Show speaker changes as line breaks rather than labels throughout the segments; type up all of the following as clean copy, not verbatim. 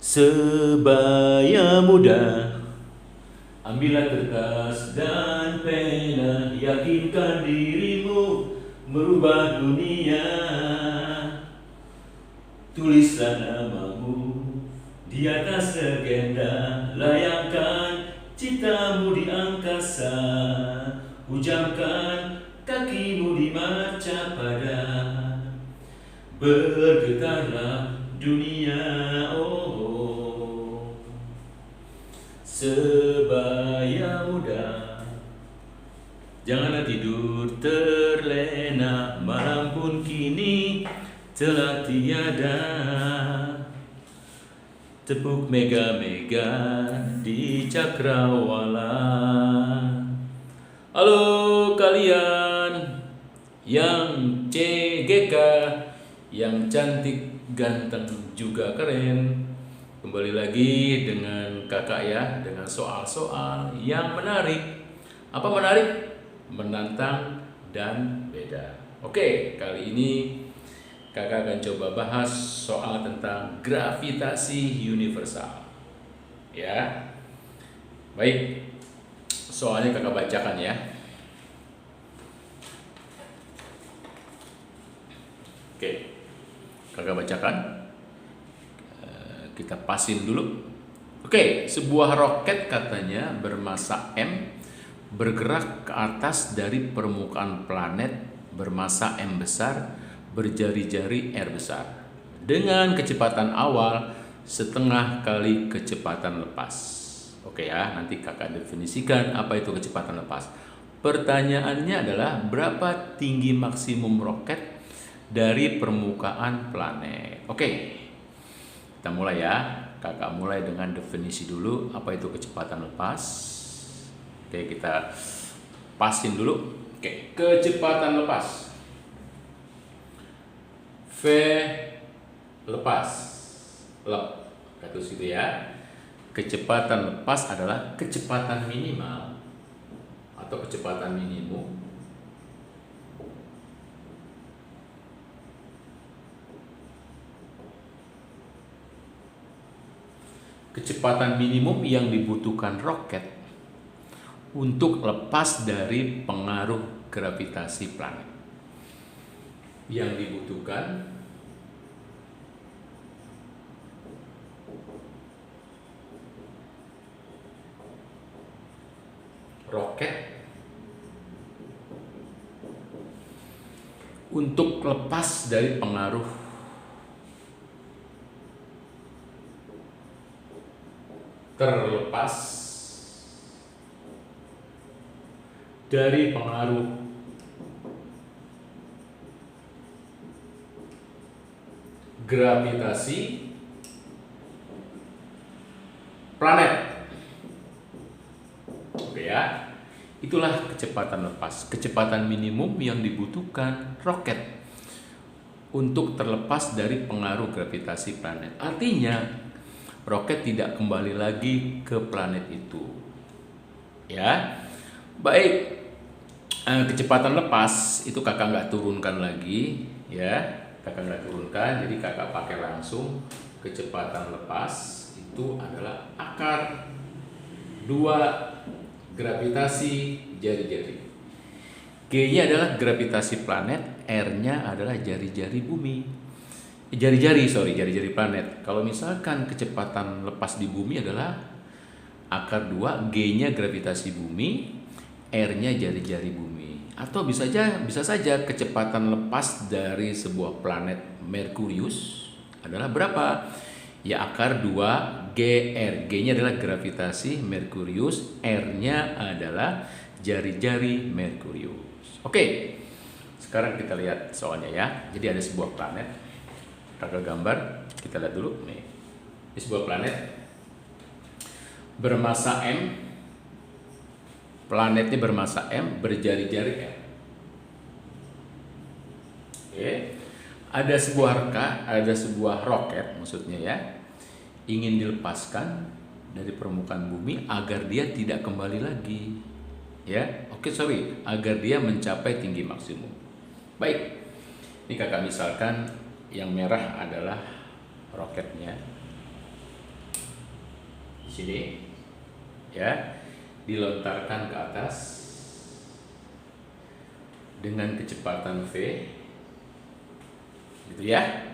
Sebaya muda, ambillah kertas dan pena, yakinkan dirimu merubah dunia. Tulislah namamu di atas legenda, layangkan citamu di angkasa, hujamkan kakimu di marcapada, bergetarlah dunia. Oh, sebaya muda, janganlah tidur terlena, malam pun kini telah tiada. Tepuk mega-mega di cakrawala. Halo kalian yang CGK, yang cantik, ganteng, juga keren. Kembali lagi dengan kakak ya, dengan soal-soal yang menarik. Apa menarik? Menantang dan beda. Oke, kali ini kakak akan coba bahas soal tentang gravitasi universal. Ya. Baik. Soalnya kakak bacakan ya. Oke. Kakak bacakan. Kita pasin dulu. Oke, sebuah roket katanya bermasa M bergerak ke atas dari permukaan planet bermasa M besar, berjari-jari R besar, dengan kecepatan awal setengah kali kecepatan lepas. Oke ya, nanti kakak definisikan apa itu kecepatan lepas. Pertanyaannya adalah berapa tinggi maksimum roket dari permukaan planet. Oke, kita mulai ya. Kakak mulai dengan definisi dulu apa itu kecepatan lepas. Oke, kita pasin dulu. Oke, kecepatan lepas. V lepas. Lep. Terus gitu ya. Kecepatan lepas adalah kecepatan minimal atau kecepatan minimum yang dibutuhkan roket untuk lepas dari pengaruh gravitasi planet. Yang dibutuhkan roket untuk lepas dari pengaruh terlepas dari pengaruh gravitasi planet. Oke ya. Itulah kecepatan lepas, kecepatan minimum yang dibutuhkan roket untuk terlepas dari pengaruh gravitasi planet. Artinya, roket tidak kembali lagi ke planet itu. Ya, baik. Kecepatan lepas itu kakak nggak turunkan lagi, ya. Kakak nggak turunkan, jadi kakak pakai langsung kecepatan lepas itu adalah akar 2 gravitasi jari-jari. G-nya adalah gravitasi planet, R-nya adalah jari-jari bumi. Jari-jari planet. Kalau misalkan kecepatan lepas di bumi adalah akar 2, G-nya gravitasi bumi, R-nya jari-jari bumi. Atau bisa saja kecepatan lepas dari sebuah planet Merkurius adalah berapa? Ya, akar 2 GR. G-nya adalah gravitasi Merkurius, R-nya adalah jari-jari Merkurius. Oke. Sekarang kita lihat soalnya ya. Jadi ada sebuah planet. Kakak gambar, kita lihat dulu nih. Ini sebuah planet bermasa M. Planetnya bermasa M, berjari-jari M. Oke. Ada sebuah roket maksudnya ya, ingin dilepaskan dari permukaan bumi agar dia tidak kembali lagi. Ya, agar dia mencapai tinggi maksimum. Baik. Ini kakak misalkan yang merah adalah roketnya. di sini, ya, dilontarkan ke atas dengan kecepatan v, gitu ya,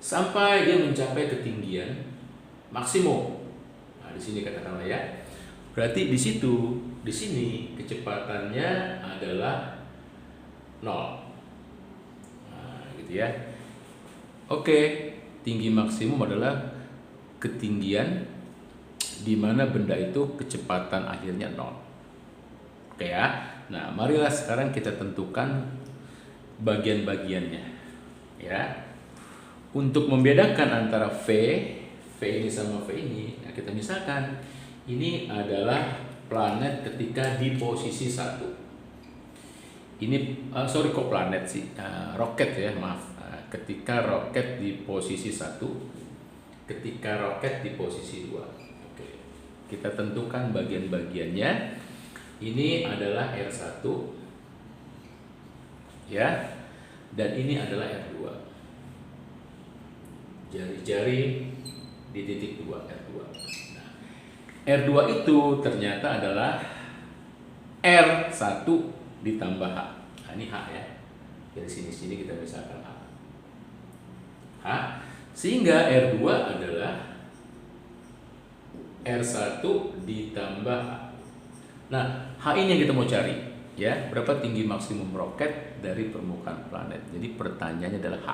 sampai dia mencapai ketinggian maksimum. Nah, di sini katakanlah ya, berarti di sini kecepatannya adalah 0. Nah, gitu ya. Oke, tinggi maksimum adalah ketinggian di mana benda itu kecepatan akhirnya 0. Oke ya. Nah, marilah sekarang kita tentukan bagian-bagiannya, ya. Untuk membedakan antara V ini sama V ini, nah kita misalkan ini adalah planet ketika di posisi 1. Ini kok planet sih, roket ya, maaf. Ketika roket di posisi 1, ketika roket di posisi 2. Oke. Kita tentukan bagian-bagiannya. Ini adalah R1, ya, dan ini adalah R2. Jari-jari di titik 2, R2. Nah, R2 itu ternyata adalah R1 ditambah H. Nah, ini H ya. Dari sini kita misalkan H. Sehingga R2 adalah R1 ditambah H. Nah, H ini yang kita mau cari, ya. Berapa tinggi maksimum roket dari permukaan planet? Jadi pertanyaannya adalah H.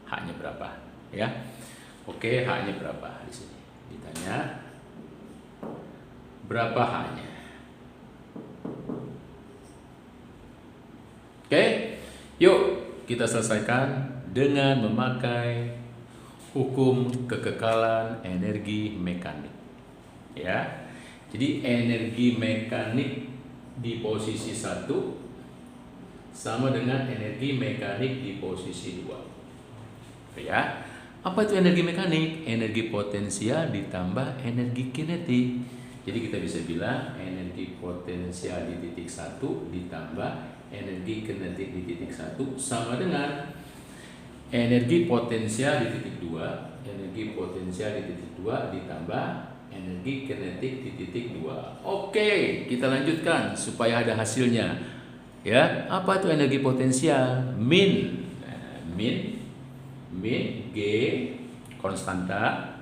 H-nya berapa, ya? Oke, H-nya berapa di sini? Ditanya berapa H-nya? Oke, yuk kita selesaikan dengan memakai hukum kekekalan energi mekanik, ya. Jadi energi mekanik di posisi 1 sama dengan energi mekanik di posisi 2. Ya. Apa itu energi mekanik? Energi potensial ditambah energi kinetik. Jadi kita bisa bilang energi potensial di titik 1 ditambah energi kinetik di titik 1 sama dengan energi potensial di titik 2, energi potensial di titik 2 ditambah energi kinetik di titik 2. Oke, kita lanjutkan supaya ada hasilnya. Ya, apa itu energi potensial? Min G konstanta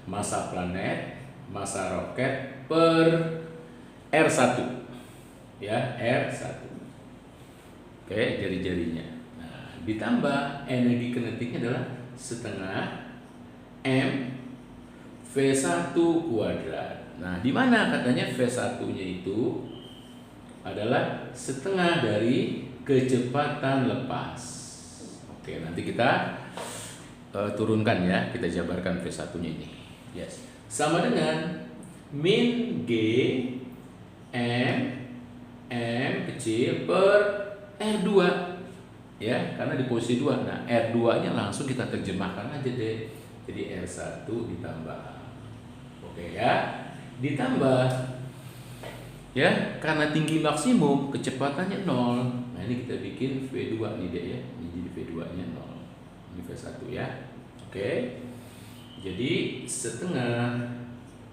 massa planet, massa roket per R1. Ya, R1. Oke, jari-jarinya. Nah, ditambah energi kinetiknya adalah setengah M V1 kuadrat. Nah, di mana katanya V1-nya itu adalah setengah dari kecepatan lepas. Oke, nanti kita turunkan ya, kita jabarkan V1-nya ini. Yes. Sama dengan min G M kecil per R2. Ya, karena di posisi 2. Nah, R2-nya langsung kita terjemahkan aja deh. Jadi R1 ditambah. Oke ya, ditambah ya, karena tinggi maksimum kecepatannya 0. Nah, ini kita bikin V2 nih deh ya. Ini jadi V2-nya 0. Ini V1 ya. Oke. Jadi setengah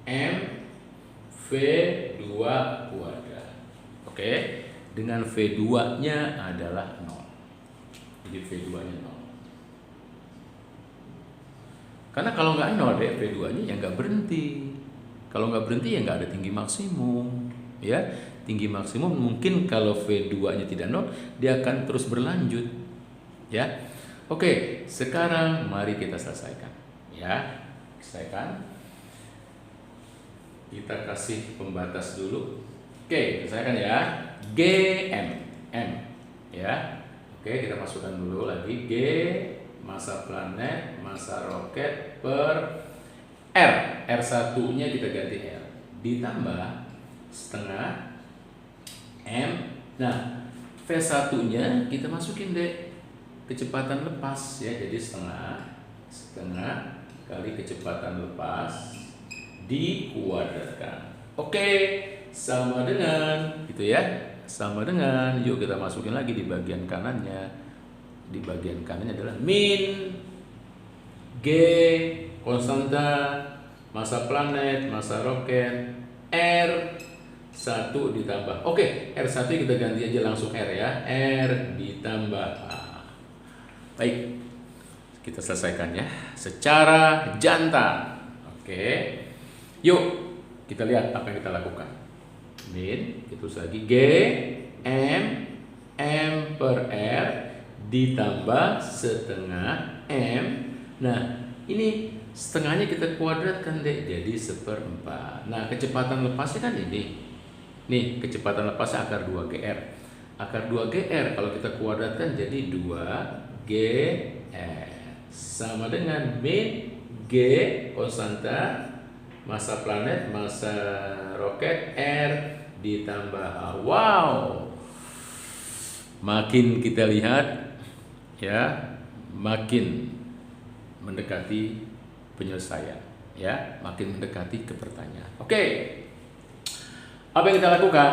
M V2 kuadrat. Oke. Dengan V2-nya adalah 0. Jadi V2-nya 0. Karena kalau nggak 0 deh V2-nya ya nggak berhenti. Kalau nggak berhenti ya nggak ada tinggi maksimum. Ya, tinggi maksimum mungkin kalau V2-nya tidak 0, dia akan terus berlanjut. Ya. Oke, sekarang mari kita selesaikan. Ya, selesaikan. Kita kasih pembatas dulu. Oke, selesaikan ya. GM, M. Ya. Oke, kita masukkan dulu lagi G massa planet, massa roket per R. R1-nya kita ganti R. Ditambah setengah M. Nah, V1-nya kita masukin deh kecepatan lepas ya. Jadi setengah kali kecepatan lepas dikuadratkan. Oke, sama dengan gitu ya. Sama dengan, yuk kita masukin lagi di bagian kanannya. Di bagian kanannya adalah min G konstanta massa planet, massa roket, R1 ditambah. Oke, R1 kita ganti aja langsung R ya. R ditambah A. Baik, kita selesaikan ya secara jantan. Oke, yuk kita lihat apa yang kita lakukan. Min, itu lagi G, M per R ditambah setengah M. Nah, ini setengahnya kita kuadratkan deh, jadi 1/4. Nah, kecepatan lepasnya kan ini. Nih, kecepatan lepasnya akar 2GR. Akar 2GR kalau kita kuadratkan jadi 2GR. Sama dengan min G konstanta, massa planet, massa roket, R ditambah A. Wow, makin kita lihat ya, makin mendekati penyelesaian ya, makin mendekati ke pertanyaan. Oke, apa yang kita lakukan?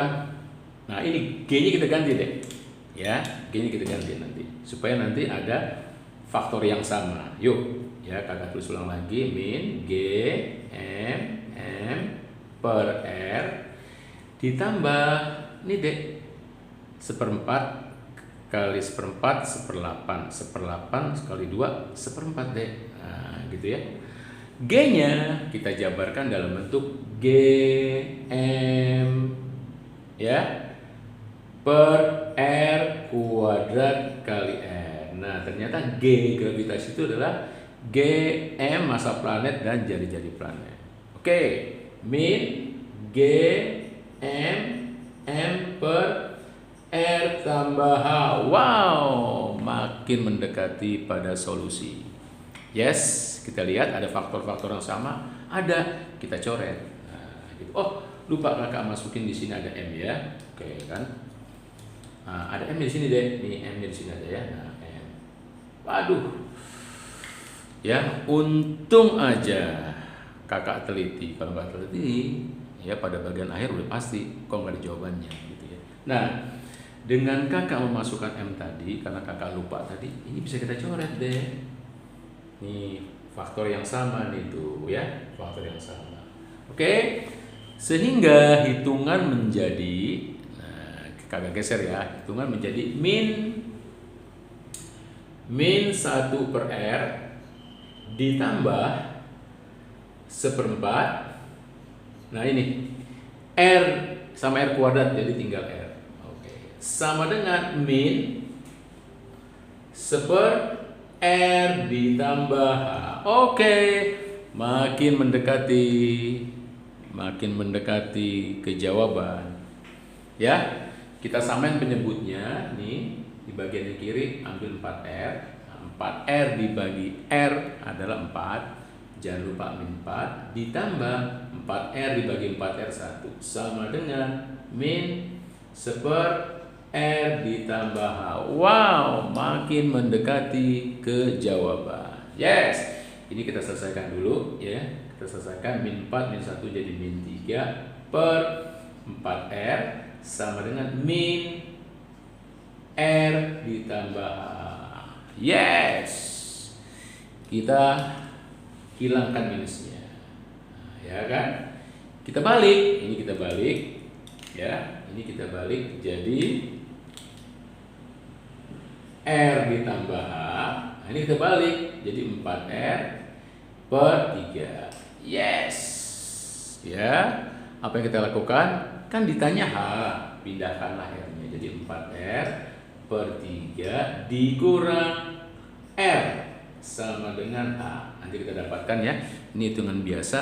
Nah, ini G-nya kita ganti deh ya, G-nya kita ganti nanti supaya nanti ada faktor yang sama. Yuk ya, kakak tulis ulang lagi. Min G M per R ditambah ini deh 1/4 kali 1/4 1/8 1/8 kali 2 1/4 deh. Nah, gitu ya. G-nya kita jabarkan dalam bentuk G M ya per R kuadrat kali R. Nah, ternyata G gravitasi itu adalah G M massa planet dan jari-jari planet. Oke, min G M per R tambah H. Wow, makin mendekati pada solusi. Yes, kita lihat ada faktor-faktor yang sama. Ada, kita coret. Nah, gitu. Oh, lupa kakak masukin di sini ada M ya. Oke kan? Nah, ada M di sini deh. Nih M di sini ada ya. Nah, M. Waduh. Ya, untung aja kakak teliti. Kalau nggak teliti, ya pada bagian akhir udah pasti kok nggak ada jawabannya gitu ya. Nah, dengan kakak memasukkan M tadi, karena kakak lupa tadi, ini bisa kita coret deh. Nih faktor yang sama nih tuh ya, faktor yang sama. Oke, sehingga hitungan menjadi, nah kakak geser ya, hitungan menjadi min 1 per R ditambah 1/4. Nah ini R sama R kuadrat jadi tinggal R. Oke. Sama dengan min 1/R ditambah H. Oke. Makin mendekati ke jawaban. Ya. Kita samain penyebutnya nih di bagian yang kiri ambil 4R. 4R dibagi R adalah 4, jangan lupa min 4 ditambah 4R dibagi 4R1 sama dengan min 1/R ditambah H. Wow, makin mendekati ke jawaban. Yes, ini kita selesaikan dulu ya. Kita selesaikan min 4 min 1 jadi min 3 per 4R sama dengan min R ditambah H. Yes, kita hilangkan minusnya, ya kan? Kita balik, ini kita balik, ya, ini kita balik jadi R ditambah H. Nah, ini kita balik jadi 4R per 3. Yes, ya. Apa yang kita lakukan? Kan ditanya H, pindahkanlah R-nya jadi 4R per 3 dikurang R sama dengan A. Nanti kita dapatkan ya. Ini hitungan biasa.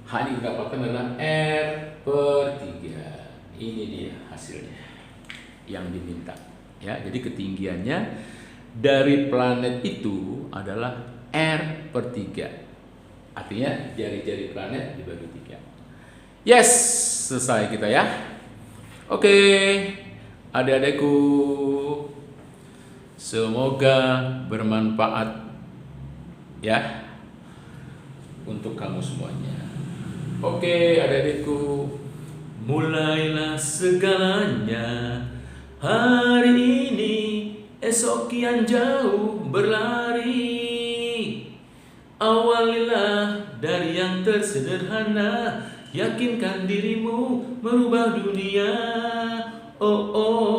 H ini kita dapatkan adalah R per 3. Ini dia hasilnya yang diminta. Ya, jadi ketinggiannya dari planet itu adalah R per 3. Artinya jari-jari planet dibagi 3. Yes, selesai kita ya. Oke. Adik-adikku, semoga bermanfaat ya untuk kamu semuanya. Oke, adik-adikku, mulailah segalanya hari ini, esok kian jauh berlari. Awalilah dari yang tersederhana. Yakinkan dirimu merubah dunia. Oh oh